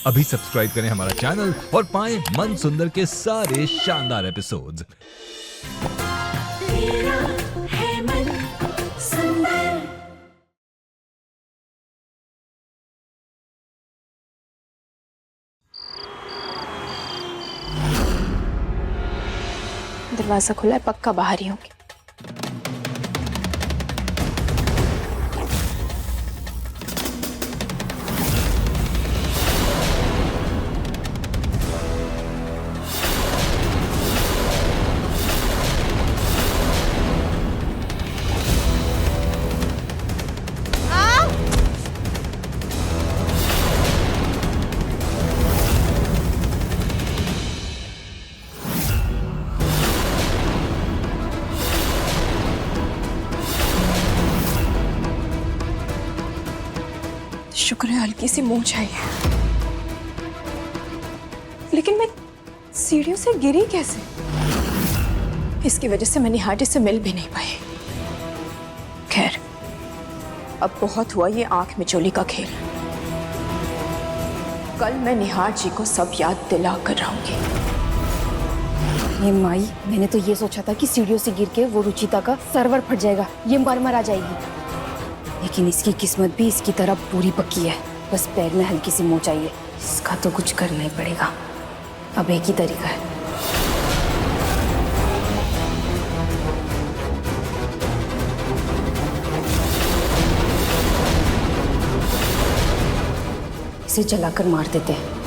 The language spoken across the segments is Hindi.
अभी सब्सक्राइब करें हमारा चैनल और पाएं मन सुंदर के सारे शानदार एपिसोड्स। तेरा है मन सुंदर। दरवाजा खुला है, पक्का बाहर ही होंगे। शुक्र है हल्की सी मूंछ आई है, लेकिन मैं सीढ़ियों से गिरी कैसे? इसकी वजह से मैं निहार जी से मिल भी नहीं पाई। खैर, अब बहुत हुआ ये आंख मिचोली का खेल। कल मैं निहार जी को सब याद दिला कर रहूंगी। ये माई, मैंने तो ये सोचा था कि सीढ़ियों से गिर के वो रुचिता का सर्वर फट जाएगा, ये मर आ जाएगी। लेकिन इसकी किस्मत भी इसकी तरह पूरी पक्की है। बस पैर में हल्की सी मोच आई है। इसका तो कुछ करना ही पड़ेगा। अब एक ही तरीका है। इसे जलाकर मार देते हैं।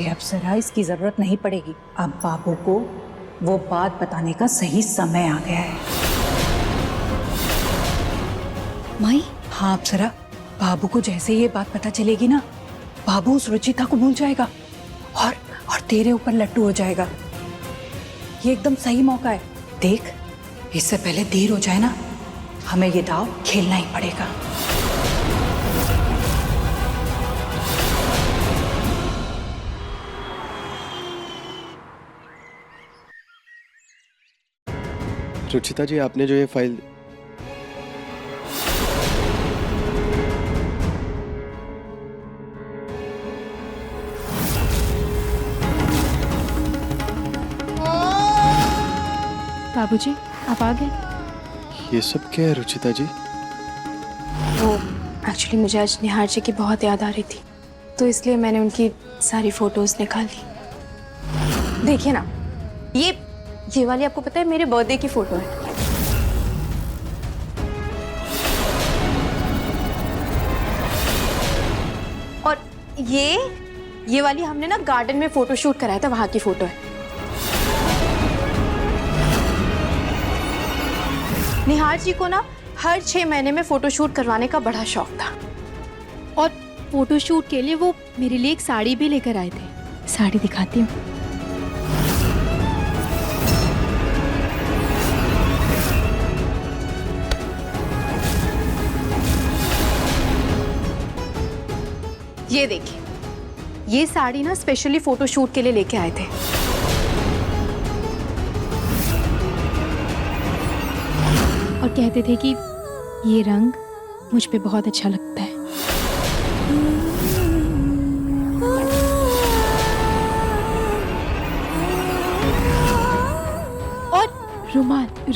अप्सरा, इसकी जरूरत नहीं पड़ेगी। अब बाबू को वो बात बताने का सही समय आ गया है। माई, हाँ अप्सरा, बाबू को जैसे ये बात पता चलेगी ना, बाबू उस रुचिता को भूल जाएगा और तेरे ऊपर लट्टू हो जाएगा। ये एकदम सही मौका है। देख, इससे पहले देर हो जाए ना, हमें ये दाव खेलना ही पड़ेगा। रुचिता जी, आपने जो ये फाइल बाबूजी, आप आ गए? ये सब क्या है रुचिता जी? वो एक्चुअली मुझे आज निहार जी की बहुत याद आ रही थी, तो इसलिए मैंने उनकी सारी फोटोज निकाली। देखिए ना, ये वाली आपको पता है मेरे बर्थडे की फोटो है। और ये वाली हमने ना गार्डन में फोटो शूट कराया था, वहां की फोटो है। निहार जी को ना हर 6 महीने में फोटो शूट करवाने का बड़ा शौक था, और फोटो शूट के लिए वो मेरे लिए एक साड़ी भी लेकर आए थे। साड़ी दिखाती हूँ। ये देखिए, ये साड़ी ना स्पेशली फोटो शूट के लिए लेके आए थे। और कहते थे कि ये रंग मुझ पे बहुत अच्छा लगता है। और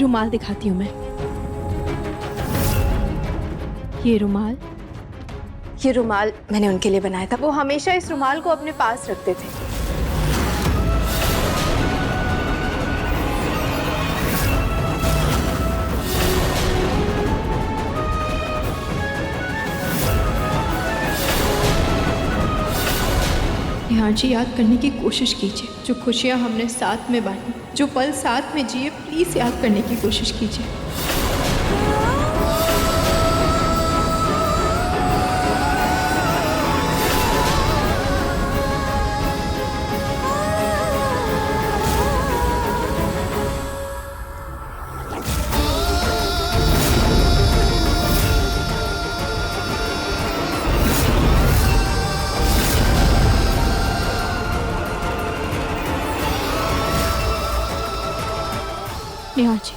रुमाल दिखाती हूँ मैं। ये रुमाल मैंने उनके लिए बनाया था। वो हमेशा इस रुमाल को अपने पास रखते थे। निहार जी, याद करने की कोशिश कीजिए जो खुशियाँ हमने साथ में बांटी, जो पल साथ में जिए, प्लीज याद करने की कोशिश कीजिए। निहार जी,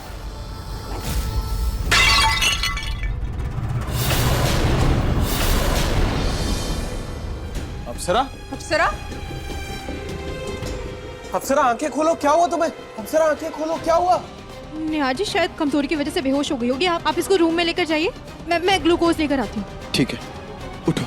अप्सरा, अप्सरा, अप्सरा आंखें खोलो, क्या हुआ तुम्हें? अप्सरा आंखें खोलो, क्या हुआ? नेहा जी शायद कमजोरी की वजह से बेहोश हो गई होगी। आप इसको रूम में लेकर जाइए, मैं ग्लूकोज लेकर आती हूँ। ठीक है, उठो।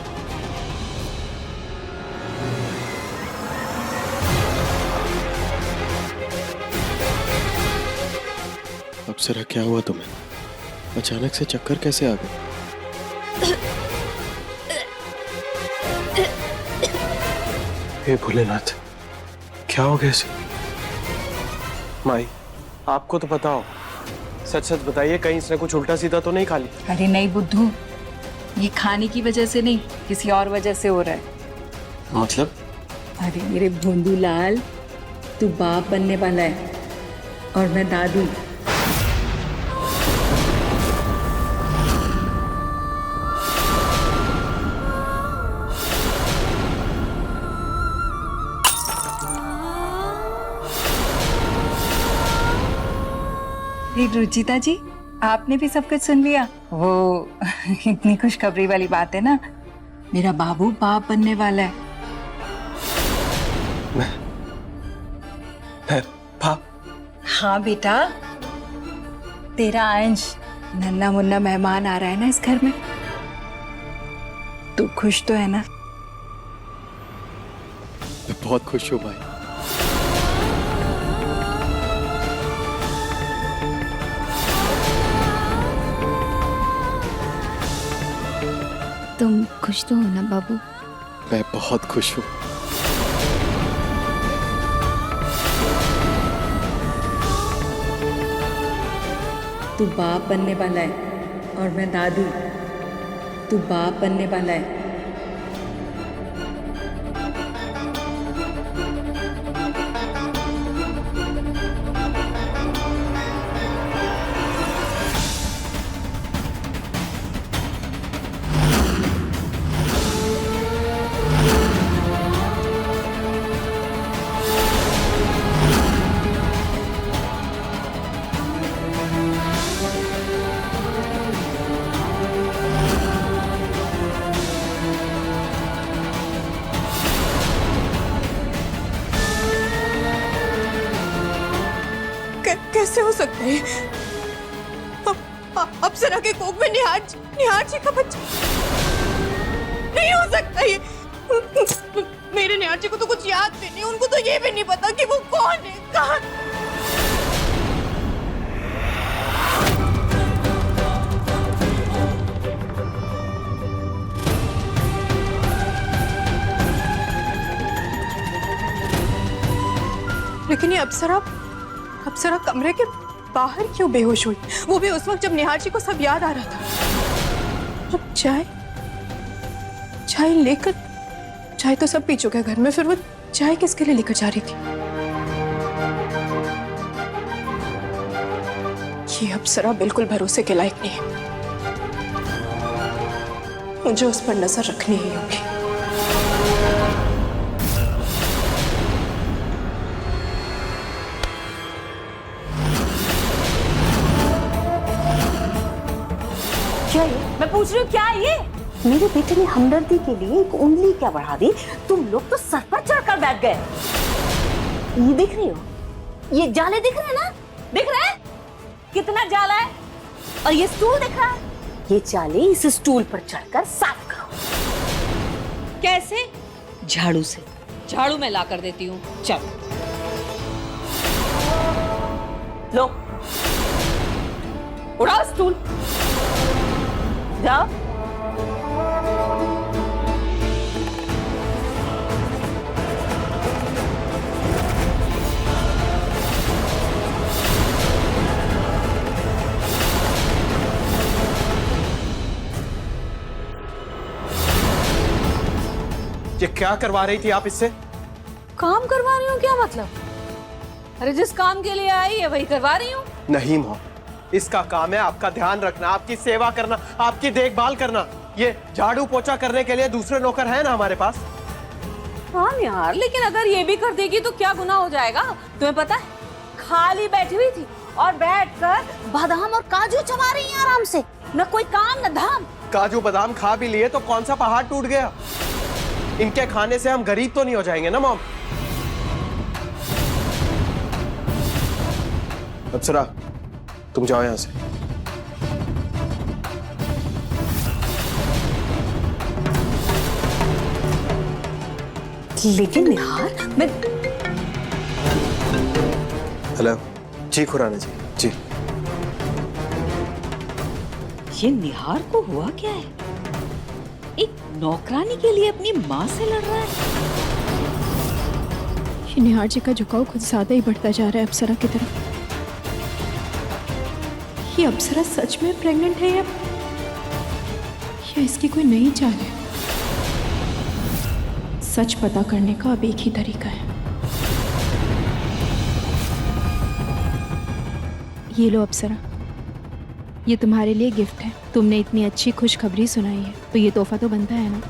अप्सरा क्या हुआ तुम्हें? अचानक से चक्कर कैसे आ गए? हे भोलेनाथ, क्या हो गया इसे? माई, आपको तो पता हो, सच सच बताइए, कहीं इसने कुछ उल्टा सीधा तो नहीं खा ली? अरे नहीं बुद्धू, ये खाने की वजह से नहीं, किसी और वजह से हो रहा है। मतलब? अरे मेरे भोंदू लाल, तू बाप बनने वाला है और मैं दादी। रुचिता जी, आपने भी सब कुछ सुन लिया? वो इतनी खुशखबरी वाली बात है ना, मेरा बाबू बाप बनने वाला है। बाप? हाँ बेटा, तेरा अंश नन्ना मुन्ना मेहमान आ रहा है ना इस घर में। तू खुश तो है ना? मैं बहुत खुश हूँ भाई। तुम खुश तो हो ना बाबू? मैं बहुत खुश हूँ। तू बाप बनने वाला है और मैं दादी। तू बाप बनने वाला है। कैसे हो सकता है? अप्सरा के कोख में निहार जी का बच्चा नहीं हो सकता ये। मेरे निहार जी को तो कुछ याद भी नहीं, उनको तो ये भी नहीं पता कि वो कौन है, कहाँ। लेकिन ये अप्सरा कमरे के बाहर क्यों बेहोश हुई? वो भी उस वक्त जब निहार जी को सब याद आ रहा था। अब चाय लेकर, चाय तो सब पी चुके घर में, फिर वो चाय किसके लिए लेकर जा रही थी? ये अप्सरा बिल्कुल भरोसे के लायक नहीं है। मुझे उस पर नजर रखनी ही होगी। क्या ये? मैं पूछ रही हूँ क्या ये? मेरे बेटे ने हमदर्दी के लिए एक उंगली क्या बढ़ा दी, तुम लोग तो सर पर चढ़कर बैठ गए। ये देख रही हो? ये जाले दिख रहे हैं ना? दिख रहे हैं? कितना जाला है? और ये स्टूल दिख रहा है? ये जाले इस स्टूल पर चढ़कर साफ करो। कैसे? झाड़ू से। झाड़ू मैं ला कर देती हूँ, चल। लो, उड़ाओ स्टूल, जाओ। ये क्या करवा रही थी आप इससे? काम करवा रही हूँ क्या मतलब? अरे जिस काम के लिए आई है वही करवा रही हूँ। नहीं माँ, इसका काम है आपका ध्यान रखना, आपकी सेवा करना, आपकी देखभाल करना। ये झाड़ू पोछा करने के लिए दूसरे नौकर हैं ना हमारे पास। हाँ यार, लेकिन अगर ये भी कर देगी तो क्या गुनाह हो जाएगा? तुम्हें पता है, खाली बैठी हुई थी और बैठकर बादाम और काजू चबा रही है आराम से। न कोई काम न धाम। काजू बादाम खा भी लिए तो कौन सा पहाड़ टूट गया? इनके खाने से हम गरीब तो नहीं हो जाएंगे ना मॉम? अप्सरा, तुम जाओ यहां से। लेकिन निहार, मैं हेलो जी खुराना जी। जी ये निहार को हुआ क्या है? एक नौकरानी के लिए अपनी माँ से लड़ रहा है। ये निहार जी का झुकाव कुछ ज्यादा ही बढ़ता जा रहा है अप्सरा की तरफ। ये अप्सरा सच में प्रेग्नेंट है या इसकी कोई नई चाल है? सच पता करने का अब एक ही तरीका है। ये लो अप्सरा, ये तुम्हारे लिए गिफ्ट है। तुमने इतनी अच्छी खुशखबरी सुनाई है तो ये तोहफा तो बनता है ना।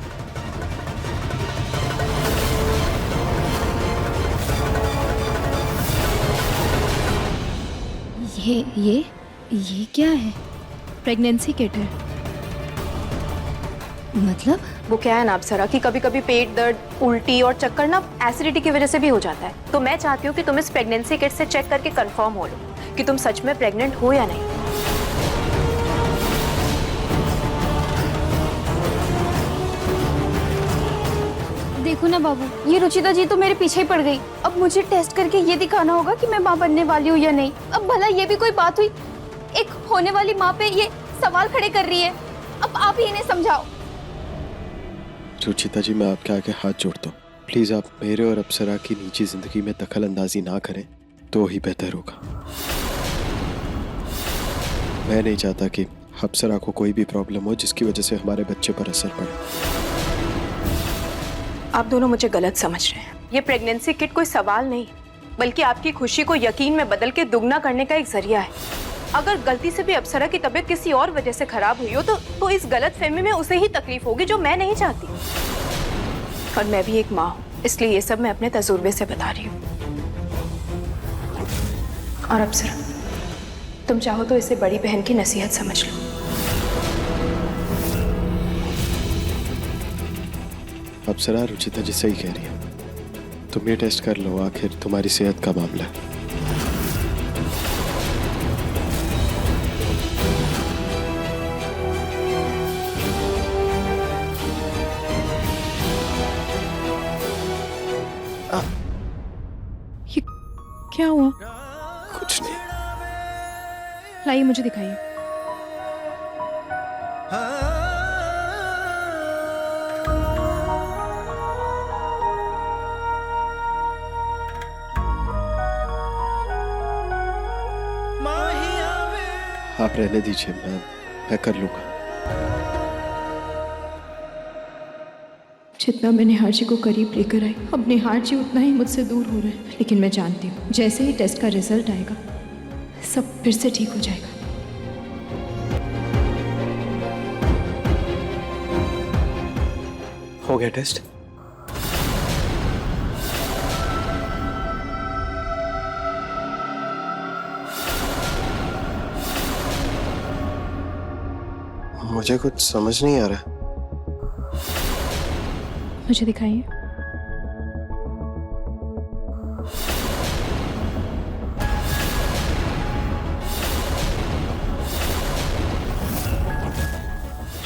ये क्या है? प्रेगनेंसी किट है। मतलब? वो क्या है ना अप्सरा कि कभी कभी पेट दर्द, उल्टी और चक्कर ना एसिडिटी की वजह से भी हो जाता है। तो मैं चाहती हूँ कि तुम इस प्रेगनेंसी किट से चेक करके कंफर्म हो लो कि तुम सच में प्रेग्नेंट हो या नहीं। देखो ना बाबू, ये रुचिता जी तो मेरे पीछे ही पड़ गई। अब मुझे टेस्ट करके ये दिखाना होगा कि मैं माँ बनने वाली हूँ या नहीं। अब भला ये भी कोई बात हुई? एक होने वाली माँ पे ये सवाल खड़े कर रही है। अब आप ही इन्हें समझाओ। रुचिता जी, मैं आपके आगे हाथ जोड़ता हूँ, प्लीज आप मेरे और अप्सरा की निजी जिंदगी में दखल अंदाजी ना करें तो ही बेहतर होगा। मैं नहीं चाहता कि अप्सरा को कोई भी प्रॉब्लम हो जिसकी वजह से हमारे बच्चे पर असर पड़े। आप दोनों मुझे गलत समझ रहे हैं। ये प्रेगनेंसी किट कोई सवाल नहीं, बल्कि आपकी खुशी को यकीन में बदल के दुगना करने का एक जरिया है। अगर गलती से भी अप्सरा की तबीयत किसी और वजह से खराब हुई हो तो इस गलतफहमी में उसे ही तकलीफ होगी, जो मैं नहीं चाहती। और मैं भी एक माँ हूँ, इसलिए ये सब मैं अपने तजुर्बे से बता रही हूँ। और अप्सरा, तुम चाहो तो इसे बड़ी बहन की नसीहत समझ लो। अप्सरा, रुचिता जी सही कह रही है। तुम ये टेस्ट कर लो, आखिर तुम्हारी सेहत का मामला है। ये क्या हुआ? कुछ नहीं। लाइए मुझे दिखाइए। आप रहने दीजिए, मैं कर लूंगा। जितना मैं निहार जी को करीब लेकर आई, अब निहार जी उतना ही मुझसे दूर हो रहे हैं। लेकिन मैं जानती हूँ जैसे ही टेस्ट का रिजल्ट आएगा सब फिर से ठीक हो जाएगा। हो गया टेस्ट? मुझे कुछ समझ नहीं आ रहा। मुझे दिखाइए।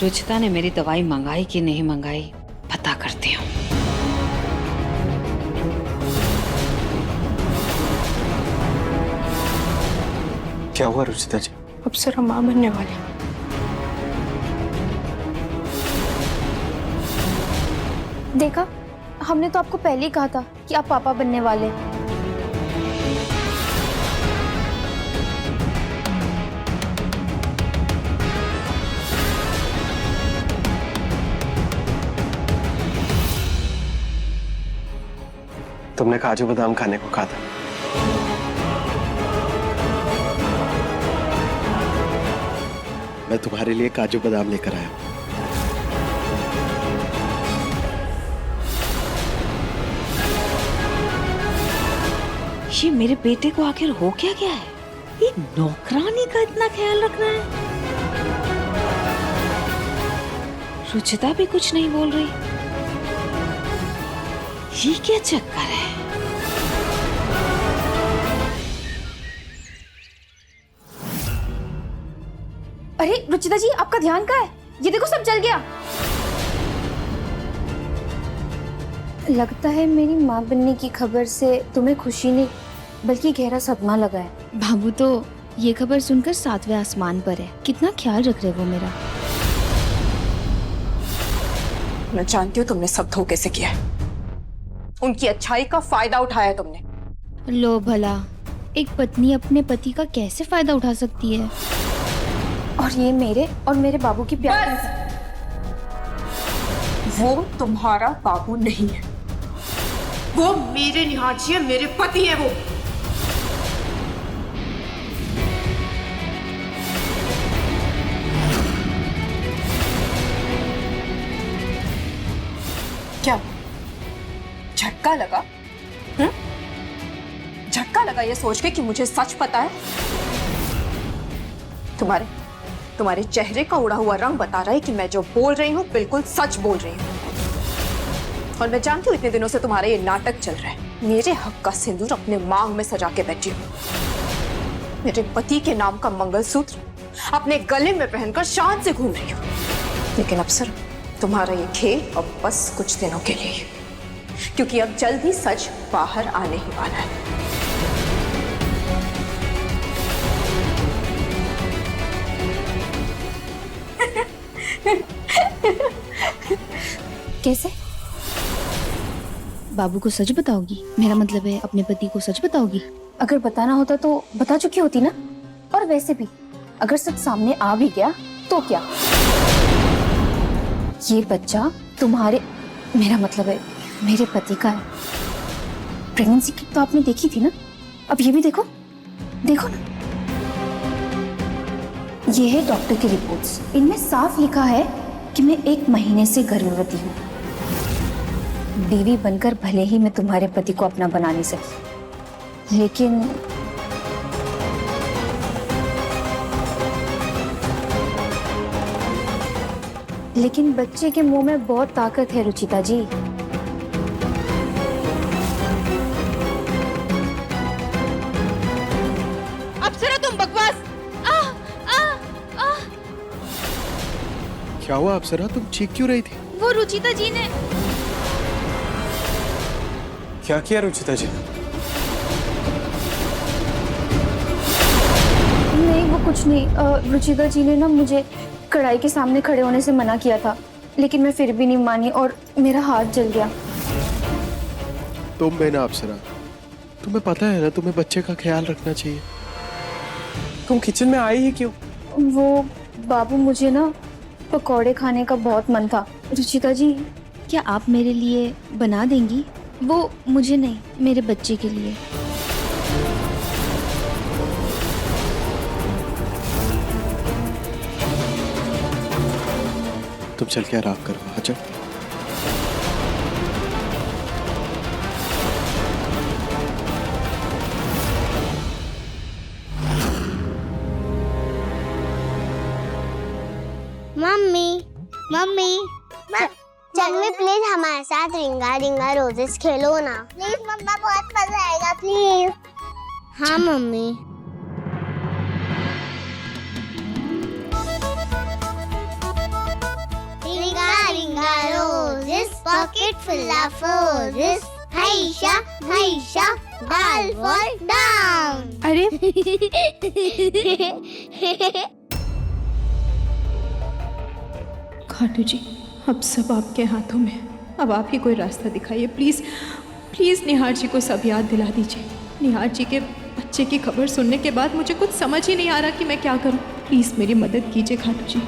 रुचिता ने मेरी दवाई मंगाई कि नहीं मंगाई, पता करती हूँ। क्या हुआ रुचिता जी? अप्सरा माँ बनने वाली। देखा, हमने तो आपको पहले ही कहा था कि आप पापा बनने वाले। तुमने काजू बादाम खाने को कहा था। मैं तुम्हारे लिए काजू बादाम लेकर आया हूं। ये मेरे बेटे को आखिर हो क्या गया है? ये नौकरानी का इतना ख्याल रखना है। रुचिता भी कुछ नहीं बोल रही। ये क्या चक्कर है? अरे रुचिता जी, आपका ध्यान कहाँ है? ये देखो सब जल गया। लगता है मेरी माँ बनने की खबर से तुम्हें खुशी नहीं बल्कि गहरा सदमा लगा है। बाबू तो ये खबर सुनकर 7वें आसमान पर है। कितना ख्याल रख रहे वो मेरा। मैं जानती हूँ तुमने सब धोखे से किया है। उनकी अच्छाई का फायदा उठाया तुमने। लो भला, एक पत्नी अपने पति का कैसे फायदा उठा सकती है? और ये मेरे और मेरे बाबू की प्यार। वो तुम्हारा बाबू नहीं है, वो मेरे निहार जी है, मेरे पति है वो। क्या झटका लगा? झटका लगा ये सोच के कि मुझे सच पता है? तुम्हारे चेहरे का उड़ा हुआ रंग बता रहा है कि मैं जो बोल रही हूँ बिल्कुल सच बोल रही हूँ। और मैं जानती हूँ इतने दिनों से तुम्हारा ये नाटक चल रहा है। मेरे हक का सिंदूर अपने मांग में सजा के बैठी हूँ, मेरे पति के नाम का मंगलसूत्र अपने गले में पहनकर शान से घूम रही हूँ। लेकिन अफसर, तुम्हारा ये खेल अब बस कुछ दिनों के लिए ही, क्योंकि अब जल्द ही सच बाहर आने ही वाला है। कैसे? बाबू को सच बताओगी? मेरा मतलब है अपने पति को सच बताओगी? अगर बताना होता तो बता चुकी होती ना। और वैसे भी अगर सच सामने आ भी गया तो क्या? ये बच्चा तुम्हारे, मेरा मतलब है मेरे पति का है। प्रेगनेंसी किट तो आपने देखी थी ना, अब ये भी देखो, देखो ना। ये है डॉक्टर की रिपोर्ट्स। इनमें साफ लिखा है कि मैं 1 महीने से गर्भवती हूँ। बीवी बनकर भले ही मैं तुम्हारे पति को अपना बना नहीं सकी, लेकिन बच्चे के मुंह में बहुत ताकत है रुचिता जी। अप्सरा तुम बकवास। क्या हुआ अप्सरा, तुम चीख क्यों रही थी? वो रुचिता जी ने क्या किया रुचिता जी? नहीं वो कुछ नहीं। रुचिता जी ने ना मुझे कढ़ाई के सामने खड़े होने से मना किया था, लेकिन मैं फिर भी नहीं मानी और मेरा हाथ जल गया। तुम बेना अप्सरा, तुम्हें पता है ना तुम्हें बच्चे का ख्याल रखना चाहिए। तुम किचन में आई ही क्यों? वो बाबू, मुझे ना पकौड़े खाने का बहुत मन था। रुचिता जी, क्या आप मेरे लिए बना देंगी? वो मुझे नहीं, मेरे बच्चे के लिए। तुम चल के आराम करो। अच्छा मम्मी जानवी प्लीज हमारे साथ रिंगा रिंगा रोजेस खेलो ना प्लीज मम्मा, बहुत मजा आएगा प्लीज। हाँ mummy. Ringa ringa roses pocket full of roses, husha husha डाल फॉल डाउन। अरे खाटू जी, अब सब आपके हाथों में। अब आप ही कोई रास्ता दिखाइए प्लीज़। प्लीज़ निहार जी को सब याद दिला दीजिए। निहार जी के बच्चे की खबर सुनने के बाद मुझे कुछ समझ ही नहीं आ रहा कि मैं क्या करूं। प्लीज़ मेरी मदद कीजिए खाटू जी।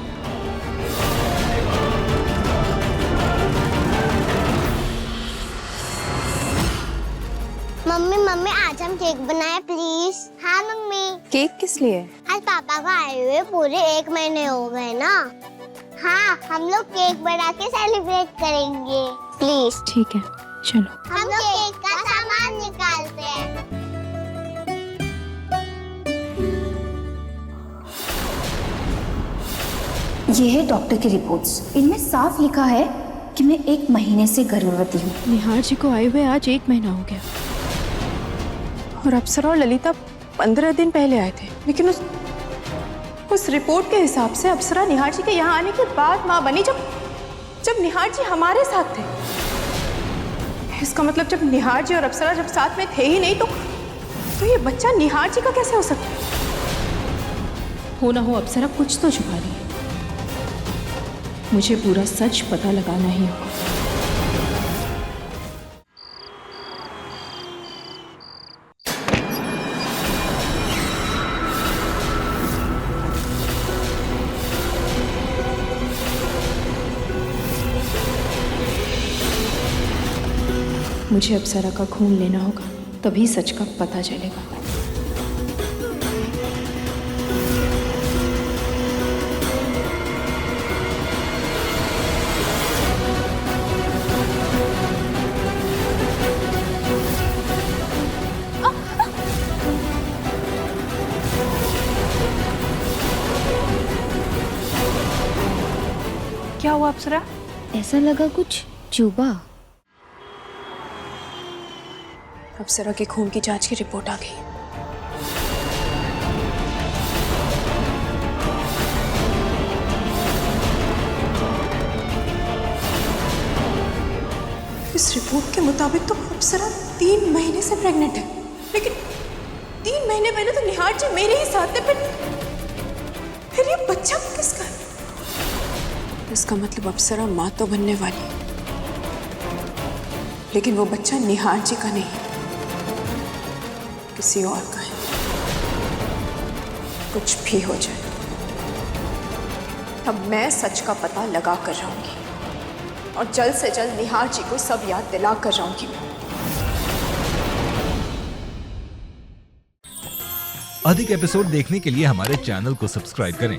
मम्मी मम्मी आज हम केक बनाए प्लीज। हाँ मम्मी। केक किस लिए? आज पापा को आए हुए पूरे 1 महीने हो गए ना। हाँ, हम लोग केक बना के सेलिब्रेट करेंगे प्लीज। ठीक है, चलो। हम लोग केक का सामान निकालते हैं। ये है डॉक्टर की रिपोर्ट्स। इनमें साफ लिखा है कि मैं 1 महीने से गर्भवती हूँ। निहार जी को आए हुए आज 1 महीना हो गया और अप्सरा और ललिता 15 दिन पहले आए थे, लेकिन उस रिपोर्ट के हिसाब से अप्सरा निहार जी के यहाँ आने के बाद माँ बनी, जब निहार जी हमारे साथ थे। इसका मतलब जब निहार जी और अप्सरा जब साथ में थे ही नहीं तो ये बच्चा निहार जी का कैसे हो सकता है? हो ना हो अप्सरा कुछ तो छुपा रही है। मुझे पूरा सच पता लगाना ही होगा। मुझे अप्सरा का खून लेना होगा, तभी सच का पता चलेगा। क्या हुआ अप्सरा? ऐसा लगा कुछ चुभा। अप्सरा के खून की जांच की रिपोर्ट आ गई। इस रिपोर्ट के मुताबिक तो अप्सरा 3 महीने से प्रेग्नेंट है, लेकिन 3 महीने पहले तो निहार जी मेरे ही साथ थे। फिर ये बच्चा किसका है? इसका मतलब अप्सरा माँ तो बनने वाली है, लेकिन वो बच्चा निहार जी का नहीं, किसी और का है। कुछ भी हो जाए, अब मैं सच का पता लगा कर रहूंगी और जल्द से जल्द निहार जी को सब याद दिला कर रहूंगी। अधिक एपिसोड देखने के लिए हमारे चैनल को सब्सक्राइब करें